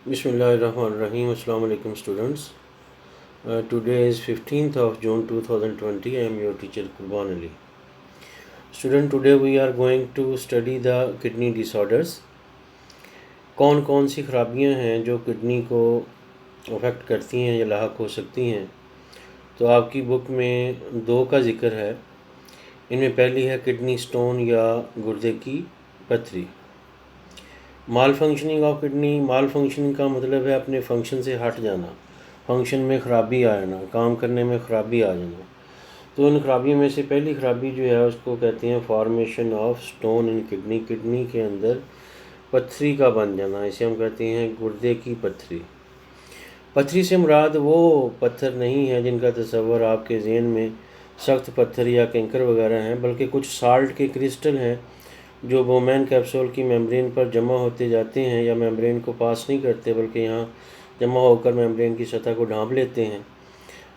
Bismillahirrahmanirrahim. Assalamu alaikum students. Today is 15th of June 2020. I am your teacher Qurban Ali. Student, today we are going to study the kidney disorders. कौन कौन सी खराबियां हैं जो kidney को affect करती हैं या लाहक हो सकती हैं। तो आपकी बुक में दो का ज़िक्र है। इनमें पहली है किडनी स्टोन या गुर्दे की पथरी। Malfunctioning of kidney, malfunctioning का मतलब है अपने फंक्शन से हट जाना, फंक्शन में ख़राबी आ जाना, काम करने में ख़राबी आ जाना। तो इन खराबियों में से पहली खराबी जो है उसको कहते हैं formation of stone in kidney, kidney के अंदर पथरी का बन जाना, इसे हम कहते हैं गुर्दे की पथरी। पथरी से मुराद वो पत्थर नहीं है जिनका तस्वर आपके ज़हन में सख्त पत्थर या कैंकर वगैरह हैं, बल्कि कुछ साल्ट के क्रिस्टल हैं जो बोमेन कैप्सूल की मेम्ब्रेन पर जमा होते जाते हैं या मेम्ब्रेन को पास नहीं करते बल्कि यहाँ जमा होकर मेम्ब्रेन की सतह को ढांप लेते हैं,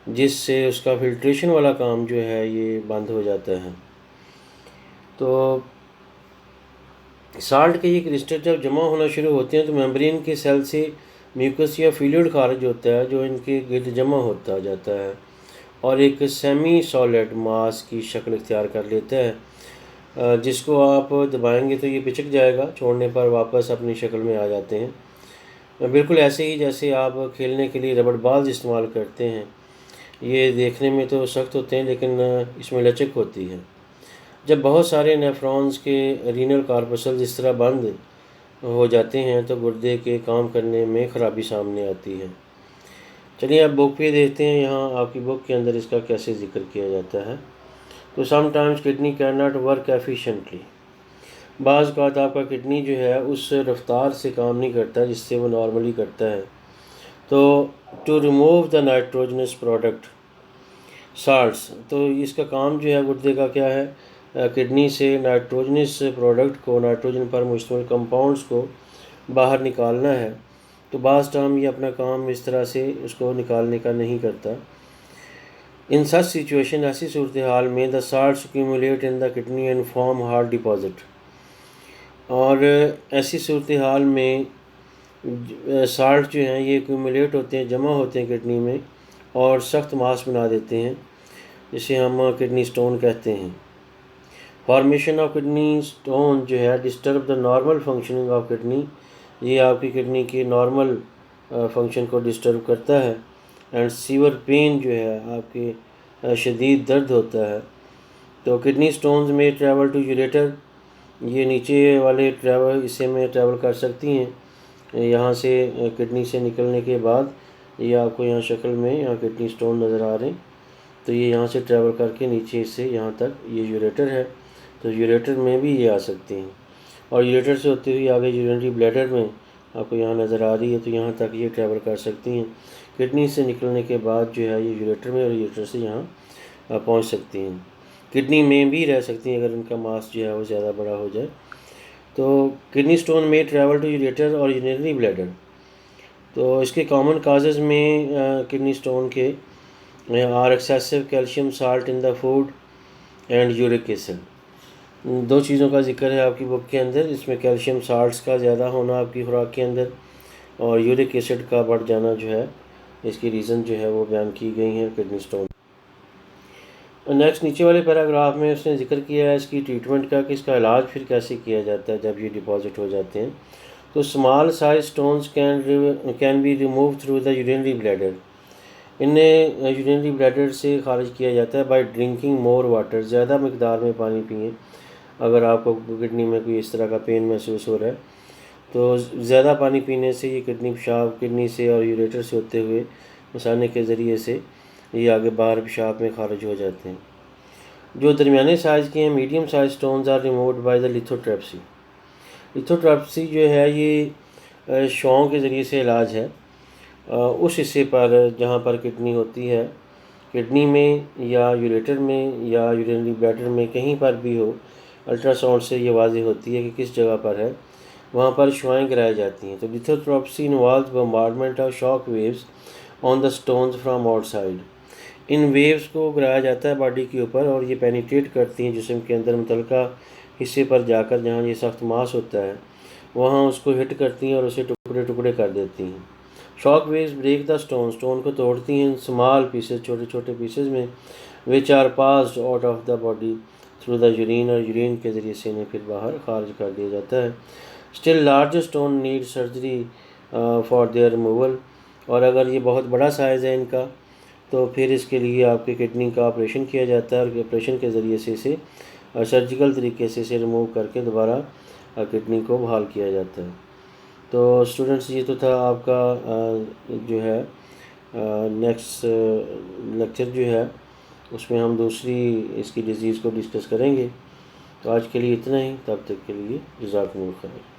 जिससे उसका फिल्ट्रेशन वाला काम जो है ये बंद हो जाता है। तो साल्ट के ये क्रिस्टल जब जमा होना शुरू होते हैं तो मेम्ब्रेन के सेल से म्यूकस या फ्लूइड खारिज होता है जो इनके गिर्द जमा होता जाता है और एक सेमी सॉलिड मास की शक्ल इख्तियार कर लेता है, जिसको आप दबाएंगे तो ये पिचक जाएगा, छोड़ने पर वापस अपनी शक्ल में आ जाते हैं। बिल्कुल ऐसे ही जैसे आप खेलने के लिए रबड़ बॉल्स इस्तेमाल करते हैं। ये देखने में तो सख्त होते हैं लेकिन इसमें लचक होती है। जब बहुत सारे नेफ्रॉन्स के रीनल कार्पसल्स इस तरह बंद हो जाते हैं तो गुर्दे के काम करने में ख़राबी सामने आती है। चलिए अब बुक पे देखते हैं, यहाँ आपकी बुक के अंदर इसका कैसे ज़िक्र किया जाता है। तो sometimes kidney can not work efficiently, बाज़ औक़ात आपका किडनी जो है उस रफ्तार से काम नहीं करता जिससे वो नॉर्मली करता है। तो to remove the nitrogenous product salts, तो इसका काम जो है गुर्दे का क्या है, किडनी से नाइट्रोजनस प्रोडक्ट को, नाइट्रोजन पर मुश्तमिल कंपाउंड्स को बाहर निकालना है। तो बाज़ टाइम ये अपना काम इस तरह से उसको निकालने का नहीं करता। इन सच सिचुएशन, ऐसी सूरत हाल में the salts accumulate in the kidney and form hard deposit, और ऐसी सूरत हाल में साल्ट जो हैं ये एक्यूमुलेट होते हैं, जमा होते हैं किडनी में और सख्त मास बना देते हैं, जिसे हम किडनी स्टोन कहते हैं। फॉर्मेशन ऑफ किडनी स्टोन जो है disturb the normal functioning of kidney, ये आपकी किडनी के नॉर्मल फंक्शन को डिस्टर्ब करता है। एंड सीवर पेन जो है आपके शदीद दर्द होता है। तो किडनी स्टोन्स में ट्रैवल टू यूरेटर, ये नीचे वाले हिस्से में ट्रैवल कर सकती हैं। यहाँ से किडनी से निकलने के बाद ये आपको यहाँ शक्ल में यहाँ किडनी स्टोन नज़र आ रहे हैं। तो ये यहाँ से ट्रैवल करके नीचे से यहाँ तक ये यूरेटर है, तो यूरेटर में भी ये आ सकती हैं और यूरेटर से होती हुई आगे यूरिनरी ब्लैडर में आपको यहाँ नज़र आ रही है, तो यहाँ तक ये ट्रैवल कर सकती हैं। किडनी से निकलने के बाद जो है ये यूरेटर में और यूरेटर से यहाँ पहुँच सकती हैं। किडनी में भी रह सकती हैं अगर इनका मास जो है वो ज़्यादा बड़ा हो जाए। तो किडनी स्टोन में ट्रैवल टू यूरेटर और यूरिनरी ब्लैडर। तो इसके कॉमन काजेज़ में किडनी स्टोन के are excessive calcium salt in the food and uric acid. दो चीज़ों का जिक्र है आपकी बुक के अंदर, इसमें कैल्शियम साल्ट्स का ज़्यादा होना आपकी खुराक के अंदर और यूरिक एसिड का बढ़ जाना जो है, इसकी रीज़न जो है वो बयान की गई हैं किडनी स्टोन। नेक्स्ट नीचे वाले पैराग्राफ में उसने जिक्र किया है इसकी ट्रीटमेंट का, कि इसका इलाज फिर कैसे किया जाता है जब ये डिपॉजिट हो जाते हैं। तो small size stones can be remove through the urinary bladder, इन्हें यूरिनरी ब्लैडर से खारिज किया जाता है बाय ड्रिंकिंग मोर वाटर, ज़्यादा मकदार में पानी पिए। अगर आपको किडनी में कोई इस तरह का पेन महसूस हो रहा है तो ज़्यादा पानी पीने से ये किडनी पेशाब किडनी से और यूरेटर से होते हुए मसाने के ज़रिए से ये आगे बाहर पेशाब में खारिज हो जाते हैं। जो दरमियाने साइज़ के हैं, medium size stones are removed by the lithotripsy. Lithotripsy जो है ये शॉं के ज़रिए से इलाज है उस हिस्से पर जहाँ पर किडनी होती है, किडनी में या यूरेटर में या यूरिनरी ब्लैडर में कहीं पर भी हो, अल्ट्रासाउंड से ये वाज़ेह होती है कि किस जगह पर है, वहाँ पर शुआएँ गिराई जाती हैं। तो lithotripsy involves bombardment of shock waves on the stones from outside. In waves को गिराया जाता है बॉडी के ऊपर और ये पेनिट्रेट करती हैं जिस्म के अंदर मुतलका हिस्से पर जाकर, जहाँ ये सख्त मांस होता है वहाँ उसको हिट करती हैं और उसे ٹکڑے ٹکڑے کر دیتی ہیں۔ Shock waves break the stone کو توڑتی ہیں اسمال پیسز، چھوٹے چھوٹے پیسز میں، which are passed out of the body through the urine, اور یورین کے ذریعے سے انہیں پھر باہر خارج کر دیا جاتا ہے۔ Still large stone need surgery for their removal, اور اگر یہ بہت بڑا سائز ہے ان کا تو پھر اس کے لیے آپ کے کڈنی کا آپریشن کیا جاتا ہے، اور آپریشن کے ذریعے سے اسے سرجیکل طریقے سے اسے ریموو کر کے دوبارہ کڈنی کو بحال کیا جاتا ہے۔ تو اسٹوڈنٹس یہ تو تھا آپ کا جو ہے نیکسٹ لیکچر جو ہے اس میں ہم دوسری اس کی ڈیزیز کو ڈسکس کریں گے۔ تو آج کے لیے اتنا ہی، تب تک کے لیے جزاکم اللہ خیر۔